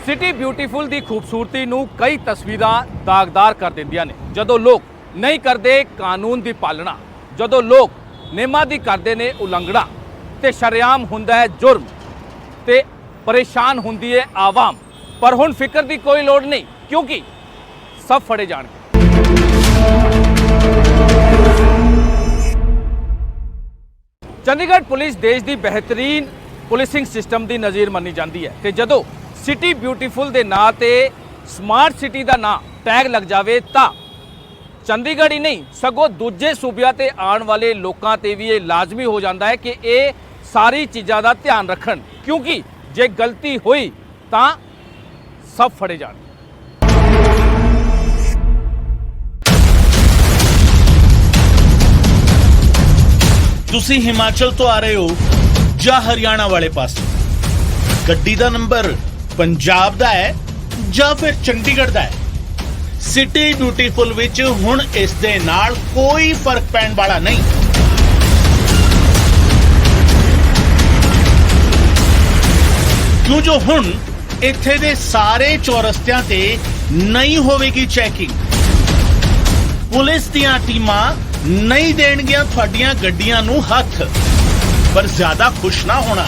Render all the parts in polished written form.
City beautiful ਦੀ ਖੂਬਸੂਰਤੀ ਨੂੰ ਕਈ ਤਸਵੀਰਾਂ ਦਾਗਦਾਰ ਕਰ ਦਿੰਦੀਆਂ ਨੇ। ਜਦੋਂ ਲੋਕ ਨਹੀਂ ਕਰਦੇ ਕਾਨੂੰਨ ਦੀ ਪਾਲਣਾ, ਜਦੋਂ ਲੋਕ ਨਿਯਮਾਂ ਦੀ ਕਰਦੇ ਨੇ ਉਲੰਘਣਾ ਤੇ ਸ਼ਰੇਆਮ ਹੁੰਦਾ ਹੈ ਜੁਰਮ ਤੇ ਪਰੇਸ਼ਾਨ ਹੁੰਦੀ ਹੈ ਆਵਾਮ। ਪਰ ਹੁਣ ਫਿਕਰ ਦੀ ਕੋਈ ਲੋੜ ਨਹੀਂ, ਕਿਉਂਕਿ ਸਭ ਫੜੇ ਜਾਣਗੇ। ਚੰਡੀਗੜ੍ਹ ਪੁਲਿਸ ਦੇਸ਼ ਦੀ ਬਿਹਤਰੀਨ ਪੁਲਿਸਿੰਗ ਸਿਸਟਮ ਦੀ ਨਜ਼ੀਰ ਮੰਨੀ ਜਾਂਦੀ ਹੈ ਤੇ ਜਦੋਂ ਸਿਟੀ ਬਿਊਟੀਫੁਲ ਦੇ ਨਾਂ ਤੇ ਸਮਾਰਟ ਸਿਟੀ ਦਾ ਨਾਂ ਟੈਗ ਲੱਗ ਜਾਵੇ ਤਾਂ ਚੰਡੀਗੜ੍ਹ ਹੀ ਨਹੀਂ ਸਗੋਂ ਦੂਜੇ ਸੂਬਿਆਂ ਤੇ ਆਉਣ ਵਾਲੇ ਲੋਕਾਂ ਤੇ ਵੀ ਇਹ ਲਾਜ਼ਮੀ ਹੋ ਜਾਂਦਾ ਹੈ ਕਿ ਇਹ ਸਾਰੀ ਚੀਜ਼ਾਂ ਦਾ ਧਿਆਨ ਰੱਖਣ, ਕਿਉਂਕਿ ਜੇ ਗਲਤੀ ਹੋਈ ਤਾਂ ਸਭ ਫੜੇ ਜਾਣ। ਤੁਸੀਂ ਹਿਮਾਚਲ ਤੋਂ ਆ ਰਹੇ ਹੋ ਜਾਂ ਹਰਿਆਣਾ ਵਾਲੇ ਪਾਸੇ, ਗੱਡੀ ਦਾ ਨੰਬਰ ਪੰਜਾਬ ਦਾ ਹੈ ਜਾਂ ਫਿਰ ਚੰਡੀਗੜ੍ਹ ਦਾ ਹੈ, ਸਿਟੀ ਬਿਊਟੀਫੁਲ ਵਿੱਚ ਹੁਣ ਇਸ ਦੇ ਨਾਲ ਕੋਈ ਫਰਕ ਪੈਣ ਵਾਲਾ ਨਹੀਂ। ਕਿਉਂ ਜੋ ਹੁਣ ਇੱਥੇ ਦੇ ਸਾਰੇ ਚੌਰਸਤਿਆਂ ਤੇ ਨਹੀਂ ਹੋਵੇਗੀ ਚੈਕਿੰਗ। ਪੁਲਿਸ ਦੀਆਂ ਟੀਮਾਂ ਨਹੀਂ ਦੇਣਗੀਆਂ ਤੁਹਾਡੀਆਂ ਗੱਡੀਆਂ ਨੂੰ ਹੱਥ। ਪਰ ਜ਼ਿਆਦਾ ਖੁਸ਼ ਨਾ ਹੋਣਾ,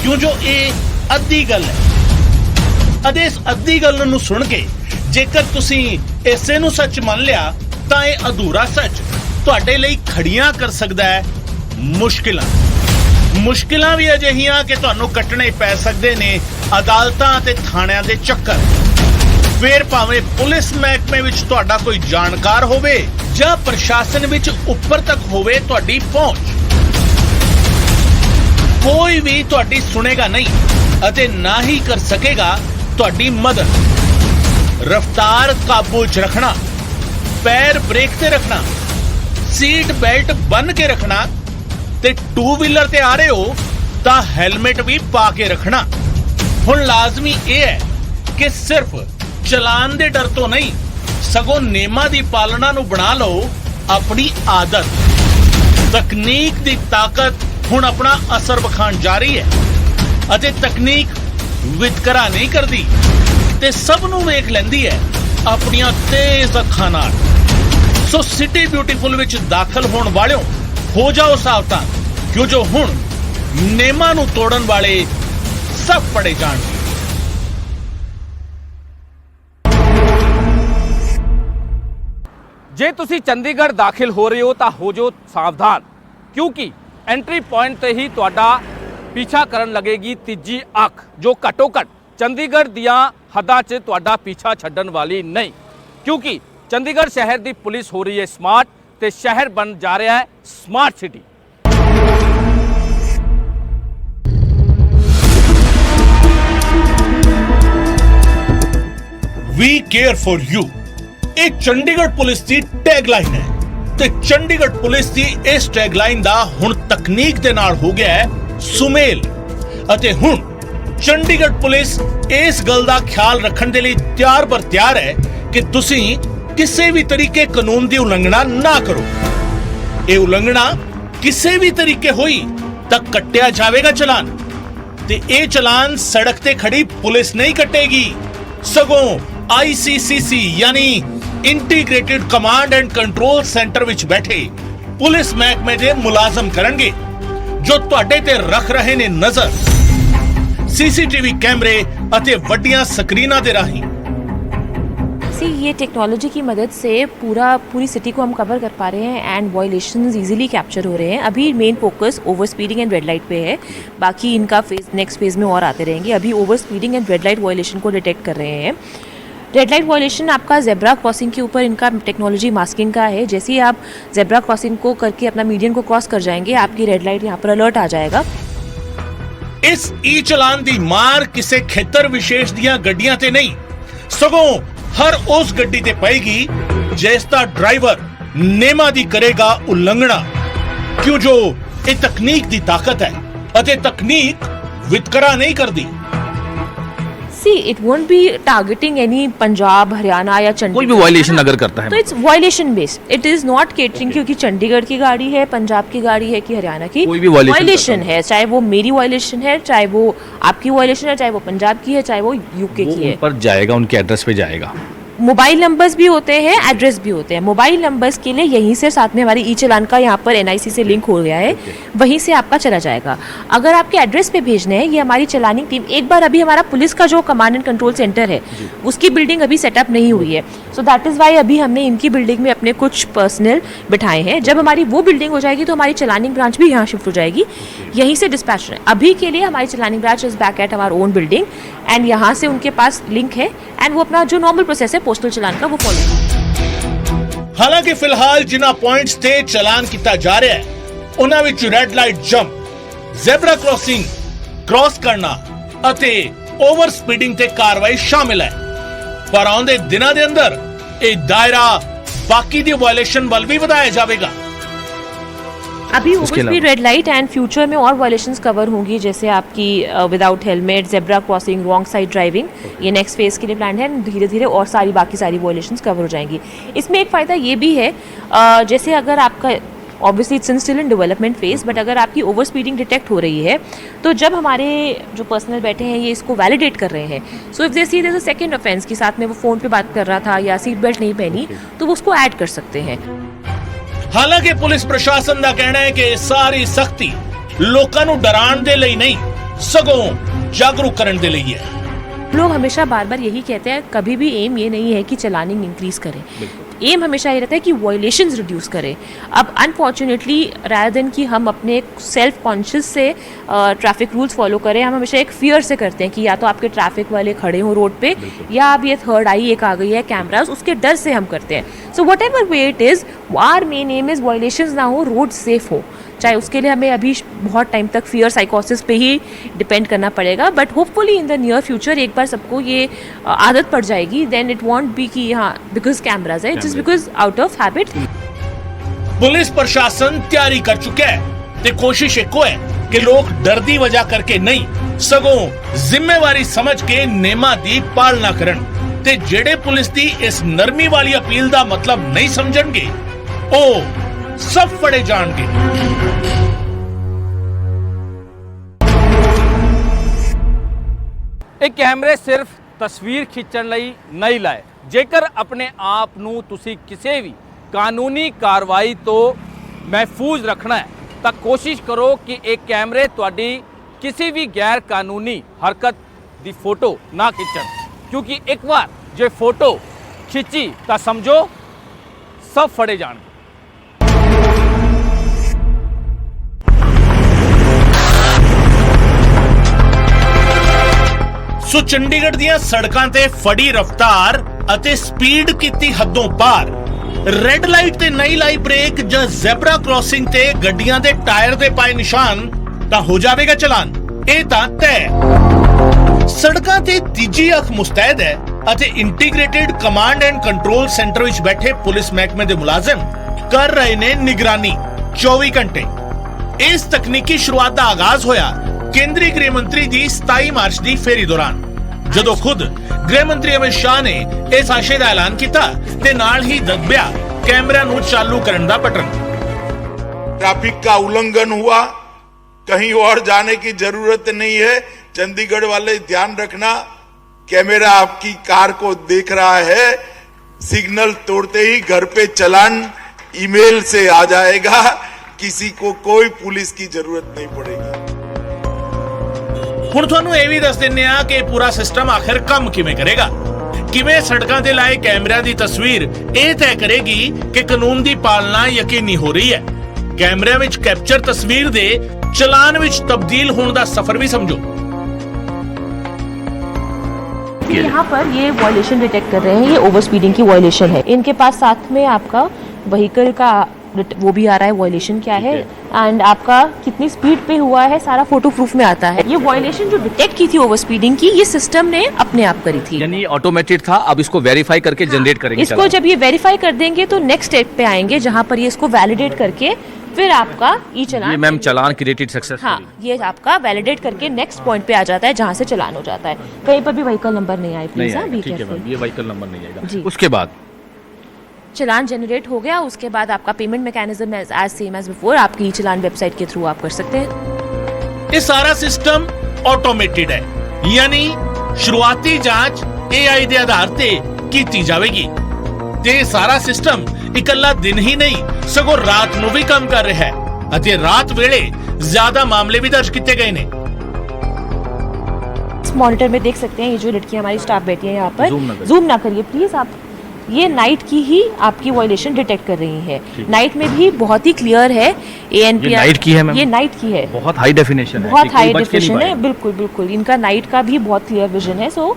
ਕਿਉਂ ਜੋ ਇਹ ਅੱਧੀ ਗੱਲ ਹੈ। ਅਤੇ ਇਸ ਅੱਧੀ ਗੱਲ ਨੂੰ ਸੁਣ ਕੇ ਜੇਕਰ ਤੁਸੀਂ ਇਸੇ ਨੂੰ ਸੱਚ ਮੰਨ ਲਿਆ ਤਾਂ ਇਹ ਅਧੂਰਾ ਸੱਚ ਤੁਹਾਡੇ ਲਈ ਖੜੀਆਂ ਕਰ ਸਕਦਾ ਹੈ ਮੁਸ਼ਕਿਲਾਂ ਵੀ ਅਜਿਹੀਆਂ ਕਿ ਤੁਹਾਨੂੰ ਕੱਟਣੇ ਪੈ ਸਕਦੇ ਨੇ ਅਦਾਲਤਾਂ ਤੇ ਥਾਣਿਆਂ ਦੇ ਚੱਕਰ। ਫਿਰ ਭਾਵੇਂ ਪੁਲਿਸ ਮਹਿਕਮੇ ਵਿੱਚ ਤੁਹਾਡਾ ਕੋਈ ਜਾਣਕਾਰ ਹੋਵੇ ਜਾਂ ਪ੍ਰਸ਼ਾਸਨ ਵਿੱਚ ਉੱਪਰ ਤੱਕ ਹੋਵੇ ਤੁਹਾਡੀ ਪਹੁੰਚ, ਕੋਈ ਵੀ ਤੁਹਾਡੀ ਸੁਣੇਗਾ ਨਹੀਂ ਅਤੇ ਨਾ ਹੀ ਕਰ ਸਕੇਗਾ ਤੁਹਾਡੀ ਮਦਦ। ਰਫ਼ਤਾਰ ਕਾਬੂ 'ਚ ਰੱਖਣਾ, ਪੈਰ ਬ੍ਰੇਕ ਤੇ ਰੱਖਣਾ, ਸੀਟ ਬੈਲਟ ਬੰਨ ਕੇ ਰੱਖਣਾ ਤੇ ਟੂ ਵੀਲਰ ਤੇ ਆ ਰਹੇ ਹੋ ਤਾਂ ਹੈਲਮਟ ਵੀ ਪਾ ਕੇ ਰੱਖਣਾ। ਹੁਣ ਲਾਜ਼ਮੀ ਇਹ ਹੈ ਕਿ ਸਿਰਫ ਚਲਾਨ ਦੇ ਡਰ ਤੋਂ ਨਹੀਂ ਸਗੋਂ ਨਿਯਮਾਂ ਦੀ ਪਾਲਣਾ ਨੂੰ ਬਣਾ ਲਓ ਆਪਣੀ ਆਦਤ। ਤਕਨੀਕ ਦੀ ਤਾਕਤ ਹੁਣ ਆਪਣਾ ਅਸਰ ਵਿਖਾਉਣ ਜਾ ਰਹੀ ਹੈ ਅਤੇ ਤਕਨੀਕ ਵਿਤਕਰਾ ਨਹੀਂ ਕਰਦੀ ਤੇ ਸਭ ਨੂੰ ਵੇਖ ਲੈਂਦੀ ਹੈ ਆਪਣੀਆਂ ਤੇਜ਼ ਅੱਖਾਂ ਨਾਲ। ਸੋ ਸਿਟੀ ਬਿਊਟੀਫੁਲ ਵਿੱਚ ਦਾਖਲ ਹੋਣ ਵਾਲਿਓ ਹੋ ਜਾਓ ਸਾਵਧਾਨ, ਕਿਉਂ ਜੋ ਹੁਣ ਨਿਯਮਾਂ ਨੂੰ ਤੋੜਨ ਵਾਲੇ ਸਭ ਫੜੇ ਜਾਣਗੇ। ਜੇ ਤੁਸੀਂ ਚੰਡੀਗੜ੍ਹ ਦਾਖਲ ਹੋ ਰਹੇ ਹੋ ਤਾਂ ਹੋ ਜਾਓ ਸਾਵਧਾਨ, ਕਿਉਂਕਿ ਐਂਟਰੀ ਪੁਆਇੰਟ ਤੇ ਹੀ ਤੁਹਾਡਾ ਪਿੱਛਾ ਕਰਨ ਲੱਗੇਗੀ ਤੀਜੀ ਅੱਖ, ਜੋ ਘੱਟੋ ਘੱਟ ਚੰਡੀਗੜ੍ਹ ਦੀਆਂ ਹੱਦਾਂ 'ਚ ਤੁਹਾਡਾ ਪਿੱਛਾ ਛੱਡਣ ਵਾਲੀ ਨਹੀਂ। ਕਿਉਂਕਿ ਚੰਡੀਗੜ੍ਹ ਸ਼ਹਿਰ ਦੀ ਪੁਲਿਸ ਹੋ ਰਹੀ ਹੈ ਸਮਾਰਟ ਤੇ ਸ਼ਹਿਰ ਬਣ ਜਾ ਰਿਹਾ ਹੈ smart city. We care for you, ਇਹ ਚੰਡੀਗੜ੍ਹ ਪੁਲਿਸ ਦੀ ਟੈਗਲਾਈਨ ਹੈ ਤੇ ਚੰਡੀਗੜ੍ਹ ਪੁਲਿਸ ਦੀ ਇਸ ਟੈਗਲਾਈਨ ਦਾ ਹੁਣ ਤਕਨੀਕ ਦੇ ਨਾਲ ਹੋ ਗਿਆ ਹੈ ਸੁਮੇਲ। ਅਤੇ ਹੁਣ ਚੰਡੀਗੜ੍ਹ ਪੁਲਿਸ ਇਸ ਗੱਲ ਦਾ ਖਿਆਲ ਰੱਖਣ ਦੇ ਲਈ ਤਿਆਰ ਬਰ ਤਿਆਰ ਹੈ ਕਿ ਤੁਸੀਂ ਕਿਸੇ ਵੀ ਤਰੀਕੇ ਕਾਨੂੰਨ ਦੀ ਉਲੰਘਣਾ ਨਾ ਕਰੋ। ਇਹ ਉਲੰਘਣਾ ਕਿਸੇ ਵੀ ਤਰੀਕੇ ਹੋਈ ਤਾਂ ਕੱਟਿਆ ਜਾਵੇਗਾ ਚਲਾਨ, ਤੇ ਇਹ ਚਲਾਨ ਸੜਕ ਤੇ ਖੜੀ ਪੁਲਿਸ ਨਹੀਂ ਕੱਟੇਗੀ, ਸਗੋਂ ICCC ਯਾਨੀ integrated command and control centre ਵਿੱਚ ਬੈਠੇ ਪੁਲਿਸ ਮਹਿਕਮੇ ਦੇ ਮੁਲਾਜ਼ਮ ਕਰਨਗੇ, ਜੋ ਤੁਹਾਡੇ ਤੇ ਰੱਖ ਰਹੇ ਨੇ ਨਜ਼ਰ CCTV कैमरे ਅਤੇ ਵੱਡੀਆਂ ਸਕਰੀਨਾਂ ਦੇ ਰਾਹੀਂ। ये टेक्नोलॉजी की मदद से पूरी सिटी को हम कवर कर पा रहे हैं एंड वायलेशंस इजीली कैप्चर हो रहे हैं। अभी main focus over speeding and red light पे है, बाकी इनका नेक्स्ट फेज़ में और आते रहेंगे। अभी over speeding and red light violation को डिटेक्ट कर रहे हैं। रेड लाइट वायलेशन आपका जेब्रा क्रॉसिंग के ऊपर इनका टेक्नोलॉजी मास्किंग का है। जैसे ही आप जेब्रा क्रॉसिंग को करके अपना मीडियन को क्रॉस कर जाएंगे, आपकी रेड लाइट यहाँ पर अलर्ट आ जाएगा। इस ई चलान दी मार किसी खेतर विशेष दियां गड्डियां ते नहीं, सगों हर उस गड्डी ते पएगी जिसदा ड्राइवर नेमा दी करेगा उल्लंघना। क्यों जो ये तकनीक दी ताकत है अते तकनीक वितकरा नहीं करती। See, it won't be targeting any Punjab, Haryana या चंडीगढ़. कोई भी वायलेशन अगर करता है तो it's violation based. It is not catering क्योंकि चंडीगढ़ की गाड़ी है, पंजाब की गाड़ी है कि हरियाणा की. कोई भी violation वायलेशन है, चाहे वो मेरी वायलेशन है, चाहे वो आपकी वायलेशन है, चाहे वो पंजाब की है, चाहे वो यूके की है. पर जाएगा, उनके एड्रेस पे जाएगा. मोबाइल नंबर्स भी होते हैं, एड्रेस भी होते हैं. मोबाइल नंबर्स के लिए यहीं से साथ में हमारी ई चलान का यहाँ पर NIC से लिंक हो गया है, वहीं से आपका चला जाएगा. अगर आपके एड्रेस पे भेजने हैं, ये हमारी चलानिंग टीम एक बार अभी हमारा पुलिस का जो कमांड एंड कंट्रोल सेंटर है उसकी बिल्डिंग अभी सेटअप नहीं हुई है. सो दैट इज़ वाई अभी हमने इनकी बिल्डिंग में अपने कुछ पर्सनल बिठाए हैं. जब हमारी वो बिल्डिंग हो जाएगी तो हमारी चलानिंग ब्रांच भी यहाँ शिफ्ट हो जाएगी, यहीं से डिस्पैच. अभी के लिए हमारी चलानिंग branch is back at our own building and यहाँ से उनके पास लिंक है एंड वो अपना जो नॉर्मल प्रोसेस है पोस्टल चलान का वो फॉलो. हालांकि फिलहाल जिन्हां पॉइंट्स ते चलान किया जा रहा है उन्हां विच red light jump, zebra crossing cross करना ਅਤੇ ओवर स्पीडिंग ते कार्रवाई शामिल है. पर आउंदे दिनां दे अंदर ਇਹ दायरा बाकी दी वायलेशन वल भी ਵਧਾਇਆ जाएगा. अभी over speed red light and future में और वायलेशंस कवर होंगी, जैसे आपकी without helmet, zebra crossing, wrong side driving. ये नेक्स्ट फेज के लिए प्लान है. धीरे धीरे और बाकी सारी वायलेशंस कवर हो जाएंगी. इसमें एक फ़ायदा ये भी है, जैसे अगर आपका obviously it's still in development phase, but अगर आपकी ओवर स्पीडिंग डिटेक्ट हो रही है तो जब हमारे जो पर्सनल बैठे हैं ये इसको वैलिडेट कर रहे हैं, so if they see there is a second offence के साथ में वो फ़ोन पे बात कर रहा था या सीट बेल्ट नहीं पहनी, तो वो उसको ऐड कर सकते हैं. हालांकि पुलिस प्रशासन का कहना है कि सारी सख्ती लोगों को डराने दे लई नहीं, सगों जागरूक करने दे लई है. लोग हमेशा बार बार यही कहते हैं, कभी भी एम ये नहीं है कि चलानिंग इंक्रीज करें. एम हमेशा ये रहता है कि वायलेशंस रिड्यूस करें. अब अनफॉर्चुनेटली रादर देन कि हम अपने सेल्फ कॉन्शियस से ट्रैफिक रूल्स फॉलो करें, हम हमेशा एक फियर से करते हैं कि या तो आपके ट्रैफिक वाले खड़े हों रोड पे, या अब ये थर्ड आई एक आ गई है कैमरास, उसके डर से हम करते हैं. So whatever way it is, our main aim is violations ना हो, रोड सेफ हो. चाहे उसके लिए हमें अभी बहुत टाइम तक फियर साइकोसिस पे ही डिपेंड करना पड़ेगा, but hopefully in the near future एक बार सबको ये आदत पड़ जाएगी, देन इट वॉन्ट बी कि हाँ बिकॉज कैमराज है, it is because out of habit. Police प्रशासन तैयारी कर चुका है ते कोशिश एको है कि लोग डर दी वजह करके नहीं, सगों जिम्मेवारी समझ के नेमा दी पालना करन. ते जेड़े पुलिस दी इस नरमी वाली अपील दा मतलब नहीं समझणगे ओ सब फड़े जाणगे. ਇਹ ਕੈਮਰੇ ਸਿਰਫ ਤਸਵੀਰ ਖਿੱਚਣ ਲਈ ਨਹੀਂ ਲਾਏ. ਜੇਕਰ ਆਪਣੇ ਆਪ ਨੂੰ ਤੁਸੀਂ ਕਿਸੇ ਵੀ ਕਾਨੂੰਨੀ ਕਾਰਵਾਈ ਤੋਂ ਮਹਿਫੂਜ਼ ਰੱਖਣਾ ਹੈ ਤਾਂ ਕੋਸ਼ਿਸ਼ ਕਰੋ ਕਿ ਇਹ ਕੈਮਰੇ ਤੁਹਾਡੀ ਕਿਸੇ ਵੀ ਗੈਰ ਕਾਨੂੰਨੀ ਹਰਕਤ ਦੀ ਫੋਟੋ ਨਾ ਖਿੱਚਣ, ਕਿਉਂਕਿ ਇੱਕ ਵਾਰ ਜੇ ਫੋਟੋ ਖਿੱਚੀ ਤਾਂ ਸਮਝੋ ਸਭ ਫੜੇ ਜਾਣਗੇ. ਸੋ ਚੰਡੀਗੜ੍ਹ ਦੀਆਂ ਸੜਕਾਂ ਤੇ ਫੜੀ ਰਫ਼ਤਾਰ ਅਤੇ ਸਪੀਡ ਕੀਤੀ ਹੱਦੋਂ ਪਾਰ, ਰੈੱਡ ਲਾਈਟ ਤੇ ਨਹੀਂ ਲਾਈ ਬ੍ਰੇਕ ਜਾਂ ਜ਼ੈਬਰਾ ਕ੍ਰਾਸਿੰਗ ਤੇ ਗੱਡੀਆਂ ਦੇ ਟਾਇਰ ਦੇ ਪਾਏ ਨਿਸ਼ਾਨ ਤਾਂ ਹੋ ਜਾਵੇਗਾ ਚਲਾਨ. ਇਹ ਤਾਂ ਤੈਅ. ਸੜਕਾਂ ਤੇ ਤੀਜੀ ਅੱਖ ਮੁਸਤੈਦ ਹੈ ਅਤੇ integrated command and control centre ਵਿੱਚ ਬੈਠੇ ਪੁਲਿਸ ਮਹਿਕਮੇ ਦੇ ਮੁਲਾਜ਼ਮ ਕਰ ਰਹੇ ਨੇ ਨਿਗਰਾਨੀ 24 ਘੰਟੇ. ਇਸ ਤਕਨੀਕੀ ਸ਼ੁਰੂਆਤ ਦਾ ਆਗਾਜ਼ ਹੋਇਆ केंद्रीय गृह मंत्री ਦੀ 27 ਮਾਰਚ ਦੀ ਫੇਰੀ ਦੌਰਾਨ, ਜਦੋਂ ਖੁਦ ਗ੍ਰਹਿ ਮੰਤਰੀ ਅਮਿਤ ਸ਼ਾਹ ਨੇ ਇਸ ਆਸ਼ੇ ਦਾ ਐਲਾਨ ਕੀਤਾ ਤੇ ਨਾਲ ਹੀ ਦੱਬਿਆ ਕੈਮਰਿਆਂ ਨੂੰ ਚਾਲੂ ਕਰਨ ਦਾ ਬਟਨ. ट्रैफिक का उल्लंघन हुआ, कहीं और जाने की जरूरत नहीं है. चंडीगढ़ वाले ध्यान रखना, कैमरा आपकी कार को देख रहा है, सिग्नल तोड़ते ही घर पे चलान ईमेल से आ जाएगा, किसी को कोई पुलिस की जरूरत नहीं पड़ेगी. ਹੁਣ ਤੁਹਾਨੂੰ ਇਹ ਵੀ ਦੱਸ ਦਿੰਨੇ ਆ ਕਿ ਪੂਰਾ ਸਿਸਟਮ ਆਖਿਰ ਕੰਮ ਕਿਵੇਂ ਕਰੇਗਾ. ਕਿਵੇਂ ਸੜਕਾਂ ਤੇ ਲਾਏ ਕੈਮਰਿਆਂ ਦੀ ਤਸਵੀਰ ਇਹ ਤੈਅ ਕਰੇਗੀ ਕਿ ਕਾਨੂੰਨ ਦੀ ਪਾਲਣਾ ਯਕੀਨੀ ਹੋ ਰਹੀ ਹੈ. ਕੈਮਰਿਆਂ ਵਿੱਚ ਕੈਪਚਰ ਤਸਵੀਰ ਦੇ ਚਲਾਨ ਵਿੱਚ ਤਬਦੀਲ ਹੋਣ ਦਾ ਸਫ਼ਰ ਵੀ ਸਮਝੋ. यहाँ पर ये वायलेशन डिटेक्ट कर रहे हैं, ये ओवर स्पीडिंग की वायलेशन है. इनके पास साथ में आपका व्हीकल का वो भी आ रहा है, वायलेशन क्या है एंड आपका कितनी स्पीड पे हुआ है, सारा फोटो प्रूफ में आता है. ये वायलेशन जो डिटेक्ट की थी ओवर स्पीडिंग की, ये सिस्टम ने अपने आप करी थी, यानी ऑटोमेटेड था. अब इसको वेरीफाई करके जनरेट करेंगे. इसको जब ये वेरीफाई कर देंगे तो नेक्स्ट स्टेप पे आएंगे जहां पर ये इसको वैलिडेट करके फिर आपका ई चलान, ये मैम चालान क्रिएटेड सक्सेसफुली। हाँ, ये आपका वैलिडेट करके नेक्स्ट पॉइंट पे आ जाता है जहाँ से चालान हो जाता है। कहीं पर भी व्हीकल नंबर नहीं आए प्लीज, हाँ, बी ठीक है केयरफुल। मैम, ये व्हीकल नंबर नहीं आएगा। जी। उसके बाद चलान जनरेट हो गया, उसके बाद आपका payment mechanism as same as before, आपकी ई चलान वेबसाइट के थ्रू आप कर सकते हैं। ਇਹ ਸਾਰਾ ਸਿਸਟਮ ਆਟੋਮੇਟਿਡ ਹੈ, ਯਾਨੀ ਸ਼ੁਰੂਆਤੀ ਜਾਂਚ AI ਦੇ ਆਧਾਰ ਤੇ ਕੀਤੀ ਜਾਵੇਗੀ ਤੇ ਇਹ ਸਾਰਾ ਸਿਸਟਮ ਇਕੱਲਾ ਦਿਨ ਹੀ ਨਹੀਂ ਸਗੋਂ ਰਾਤ ਨੂੰ ਵੀ ਕੰਮ ਕਰ ਰਿਹਾ ਹੈ ਅਤੇ ਰਾਤ ਵੇਲੇ ਜ਼ਿਆਦਾ ਮਾਮਲੇ ਵੀ ਦਰਜ ਕੀਤੇ ਗਏ ਨੇ। इस मॉनिटर में देख सकते हैं ये जो लड़कियां हमारी स्टाफ बैठी है यहाँ पर, जूम ना करिए प्लीज आप, ये नाइट की ही आपकी वायलेशन डिटेक्ट कर रही है। नाइट में भी बहुत ही क्लियर है ANPR, ये नाइट की है मैम? ये नाइट की है, बहुत हाई डेफिनेशन है, बहुत हाई डेफिनेशन है, बिल्कुल बिल्कुल। इनका नाइट का भी बहुत क्लियर विजन है, so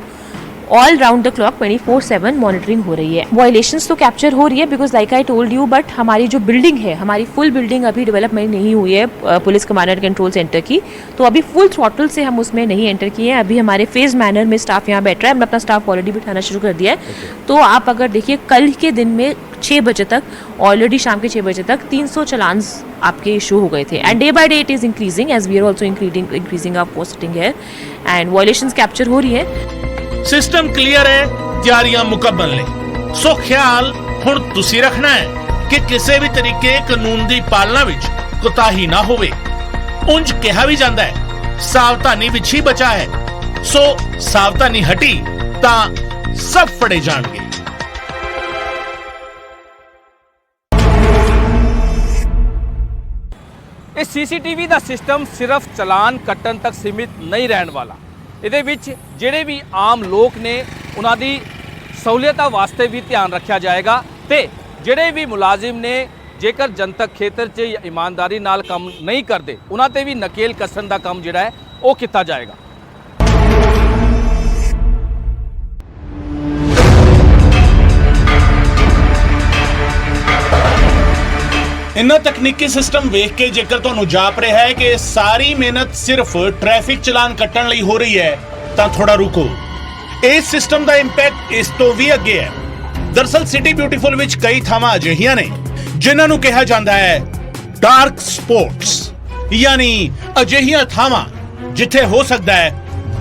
all round the clock 24/7 monitoring हो रही है। वायलेशंस तो कैप्चर हो रही है because like I told you, but हमारी जो बिल्डिंग है, हमारी फुल बिल्डिंग अभी डेवलपमेंट नहीं हुई है police command and control centre की, तो अभी फुल थ्रॉटल से हम उसमें नहीं एंटर किए हैं। अभी हमारे फेज मैनर में स्टाफ यहाँ बैठ रहा है, हमने अपना स्टाफ ऑलरेडी बिठाना शुरू कर दिया है। तो आप अगर देखिए कल के दिन में 6 बजे तक, ऑलरेडी शाम के 6 बजे तक 300 चलान्स आपके इशू हो गए थे, and day by day it is increasing as we are also increasing our posting है एंड वायलेशंस कैप्चर हो रही है। ਸਿਸਟਮ ਕਲੀਅਰ ਹੈ, ਤਿਆਰੀਆਂ ਮੁਕੰਮਲ ਨੇ। ਸੋ ਖਿਆਲ ਹੁਣ ਤੁਸੀਂ ਰੱਖਣਾ ਹੈ ਕਿ ਕਿਸੇ ਵੀ ਤਰੀਕੇ ਕਾਨੂੰਨ ਦੀ ਪਾਲਣਾ ਵਿੱਚ ਕੋਤਾਹੀ ਨਾ ਹੋਵੇ। ਉਂਝ ਕਿਹਾ ਵੀ ਜਾਂਦਾ ਹੈ ਸਾਵਧਾਨੀ ਵਿੱਚ ਹੀ ਬਚਾ ਹੈ, ਸੋ ਸਾਵਧਾਨੀ ਹਟੀ ਤਾਂ ਸਭ ਫੜੇ ਜਾਣਗੇ। ਇਹ CCTV ਦਾ ਸਿਸਟਮ ਸਿਰਫ ਚਲਾਨ ਕੱਟਣ ਤੱਕ ਸੀਮਿਤ ਨਹੀਂ ਰਹਿਣ ਵਾਲਾ। ਇਹਦੇ ਵਿੱਚ ਜਿਹੜੇ ਵੀ ਆਮ ਲੋਕ ਨੇ ਉਹਨਾਂ ਦੀ ਸਹੂਲਤਾਂ ਵਾਸਤੇ ਵੀ ਧਿਆਨ ਰੱਖਿਆ ਜਾਏਗਾ ਤੇ ਜਿਹੜੇ ਵੀ ਮੁਲਾਜ਼ਮ ਨੇ ਜੇਕਰ ਜਨਤਕ ਖੇਤਰ 'ਚ ਇਮਾਨਦਾਰੀ ਨਾਲ ਕੰਮ ਨਹੀਂ ਕਰਦੇ ਉਹਨਾਂ ਤੇ ਵੀ ਨਕੇਲ ਕੱਸਣ ਦਾ ਕੰਮ ਜਿਹੜਾ ਹੈ ਉਹ ਕੀਤਾ ਜਾਏਗਾ। इन्ना तकनीकी सिस्टम वेख के जेकर तुहानू जाप रहा है कि सारी मेहनत सिर्फ ट्रैफिक चलान कट्टण लई हो रही है तां थोड़ा रुको। इस सिस्टम दा इंपैक्ट इस तो भी अगे है। दरअसल सिटी ब्यूटीफुल विच कई थावां अजिहियां ने जिन्हां नू कहा जांदा है डार्क स्पॉट्स, यानी अजिहियां थावां जिथे हो सकदा है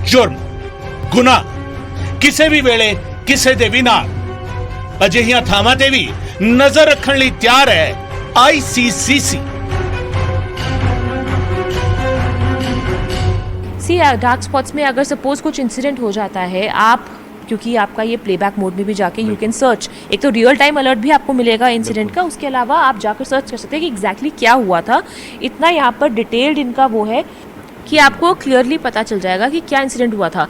जुर्म, गुनाह किसे भी वेले किसे दे भी नाल। अजिहियां थावां ते भी नजर रखण लई तैयार है ICCC। डार्क स्पॉट्स में अगर सपोज कुछ इंसिडेंट हो जाता है, आप क्योंकि आपका ये प्लेबैक मोड में भी जाके यू कैन सर्च, एक तो रियल टाइम अलर्ट भी आपको मिलेगा इंसिडेंट का, उसके अलावा आप जाकर सर्च कर सकते हैं कि एग्जैक्टली क्या हुआ था। इतना यहाँ पर डिटेल्ड इनका वो है कि आपको क्लियरली पता चल जाएगा कि क्या इंसिडेंट हुआ था।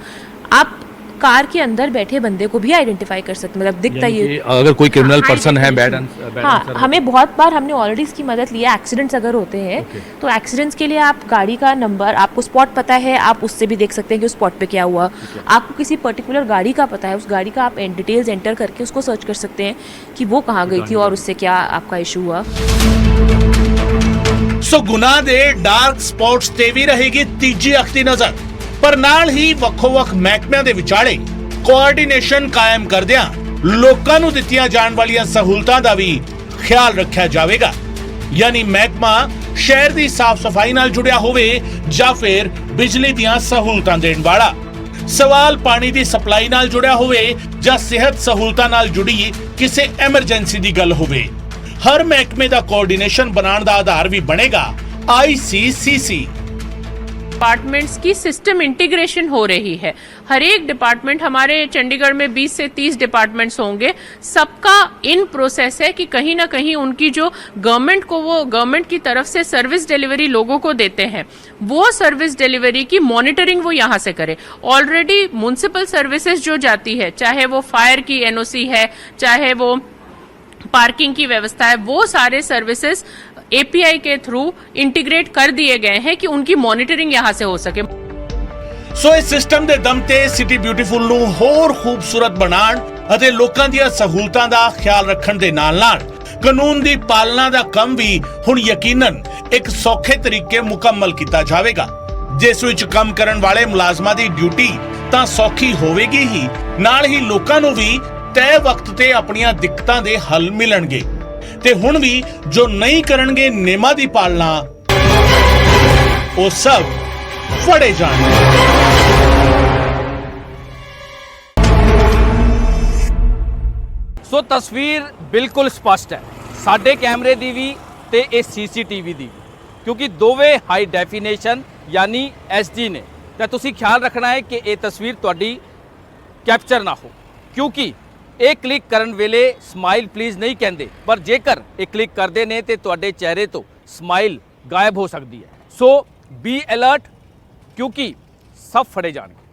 आप कार के अंदर बैठे बंदे को भी आइडेंटिफाई कर सकते, मतलब दिखता ही अगर कोई क्रिमिनल पर्सन है बैड। हाँ, हमें बहुत बार हमने ऑलरेडी इसकी मदद ली है। एक्सीडेंट्स अगर होते हैं तो एक्सीडेंट्स के लिए आप गाड़ी का नंबर, आपको स्पॉट पता है, आप उससे भी देख सकते हैं कि उस स्पॉट पे क्या हुआ। आपको किसी पर्टिकुलर गाड़ी का पता है, उस गाड़ी का आप डिटेल्स एंटर करके उसको सर्च कर सकते हैं कि वो कहाँ गई थी और उससे क्या आपका इशू हुआ। सो गुनाह दे डार्क स्पॉट्स ते भी रहेगी तीजी अख दी नजर, पर नाल ही ਵੱਖੋ-ਵੱਖ ਮਹਿਕਮਿਆਂ ਦੇ ਵਿਚਾਲੇ ਕੋਆਰਡੀਨੇਸ਼ਨ ਕਾਇਮ ਕਰਦਿਆਂ ਲੋਕਾਂ ਨੂੰ ਦਿੱਤੀਆਂ ਜਾਣ ਵਾਲੀਆਂ ਸਹੂਲਤਾਂ ਦਾ ਵੀ ਖਿਆਲ ਰੱਖਿਆ ਜਾਵੇਗਾ। ਯਾਨੀ ਮਹਿਕਮਾ ਸ਼ਹਿਰ ਦੀ ਸਾਫ਼ ਸਫਾਈ ਨਾਲ ਜੁੜਿਆ ਹੋਵੇ ਜਾਂ ਫਿਰ ਬਿਜਲੀ ਦੀਆਂ ਸਹੂਲਤਾਂ ਦੇਣ ਵਾਲਾ, ਸਵਾਲ ਪਾਣੀ ਦੀ ਸਪਲਾਈ ਨਾਲ ਜੁੜਿਆ ਹੋਵੇ ਜਾਂ ਸਿਹਤ ਸਹੂਲਤਾਂ ਨਾਲ ਜੁੜੀ ਕਿਸੇ ਐਮਰਜੈਂਸੀ ਦੀ ਗੱਲ ਹੋਵੇ, ਹਰ ਮਹਿਕਮੇ ਦਾ ਕੋਆਰਡੀਨੇਸ਼ਨ ਬਣਾਉਣ ਦਾ ਆਧਾਰ ਵੀ ਬਣੇਗਾ ICCC। डिपार्टमेंट्स की सिस्टम इंटीग्रेशन हो रही है। हर एक डिपार्टमेंट, हमारे चंडीगढ़ में 20 से 30 डिपार्टमेंट्स होंगे, सबका इन प्रोसेस है कि कहीं ना कहीं उनकी जो गवर्नमेंट को, वो गवर्नमेंट की तरफ से सर्विस डिलीवरी लोगों को देते हैं, वो सर्विस डिलीवरी की मॉनिटरिंग वो यहाँ से करे। ऑलरेडी म्युनिसिपल सर्विसेज जो जाती है, चाहे वो फायर की NOC है, चाहे वो पार्किंग की व्यवस्था है, वो सारे सर्विसेज API के थ्रू इंटीग्रेट कर दिए गए हैं कि उनकी मॉनिटरिंग यहां से हो सके। ਸੋ ਇਸ ਸਿਸਟਮ ਦੇ ਦਮ ਤੇ ਸਿਟੀ ਬਿਊਟੀਫੁਲ ਨੂੰ ਹੋਰ ਖੂਬਸੂਰਤ ਬਣਾਉਣ ਅਤੇ ਲੋਕਾਂ ਦੀਆਂ ਸਹੂਲਤਾਂ ਦਾ ਖਿਆਲ ਰੱਖਣ ਦੇ ਨਾਲ-ਨਾਲ ਕਾਨੂੰਨ ਦੀ ਪਾਲਣਾ ਦਾ ਕੰਮ ਵੀ ਹੁਣ ਯਕੀਨਨ ਇੱਕ ਸੌਖੇ ਤਰੀਕੇ ਮੁਕੰਮਲ ਕੀਤਾ ਜਾਵੇਗਾ, ਜਿਸ ਵਿੱਚ ਕੰਮ ਕਰਨ ਵਾਲੇ ਮੁਲਾਜ਼ਮਾਂ ਦੀ ਡਿਊਟੀ ਤਾਂ ਸੌਖੀ ਹੋਵੇਗੀ ਹੀ, ਨਾਲ ਹੀ ਲੋਕਾਂ ਨੂੰ ਵੀ ਤੈਅ ਵਕਤ ਤੇ ਆਪਣੀਆਂ ਦਿੱਕਤਾਂ ਦੇ ਹੱਲ ਮਿਲਣਗੇ। ਤੇ ਹੁਣ ਵੀ ਜੋ ਨਹੀਂ ਕਰਨਗੇ ਨਿਯਮਾਂ ਦੀ ਪਾਲਣਾ ਉਹ ਸਭ ਫੜੇ ਜਾਣਗੇ। ਸੋ ਤਸਵੀਰ ਬਿਲਕੁਲ ਸਪਸ਼ਟ ਹੈ, ਸਾਡੇ ਕੈਮਰੇ ਦੀ ਵੀ ਤੇ ਇਹ ਸੀਸੀਟੀਵੀ ਦੀ ਵੀ, ਕਿਉਂਕਿ ਦੋਵੇਂ ਹਾਈ ਡੈਫੀਨੇਸ਼ਨ ਯਾਨੀ HD ਨੇ। ਤਾਂ ਤੁਸੀਂ ਖਿਆਲ ਰੱਖਣਾ ਹੈ ਕਿ ਇਹ ਤਸਵੀਰ ਤੁਹਾਡੀ ਕੈਪਚਰ ਨਾ ਹੋ, ਕਿਉਂਕਿ ਇਹ ਕਲਿੱਕ ਕਰਨ ਵੇਲੇ ਸਮਾਈਲ ਪਲੀਜ਼ ਨਹੀਂ ਕਹਿੰਦੇ, ਪਰ ਜੇਕਰ ਇਹ ਕਲਿੱਕ ਕਰਦੇ ਨੇ ਤੇ ਤੁਹਾਡੇ ਚਿਹਰੇ ਤੋਂ ਸਮਾਈਲ ਗਾਇਬ ਹੋ ਸਕਦੀ ਹੈ। ਸੋ ਬੀ ਅਲਰਟ, ਕਿਉਂਕਿ ਸਭ ਫੜੇ ਜਾਣਗੇ।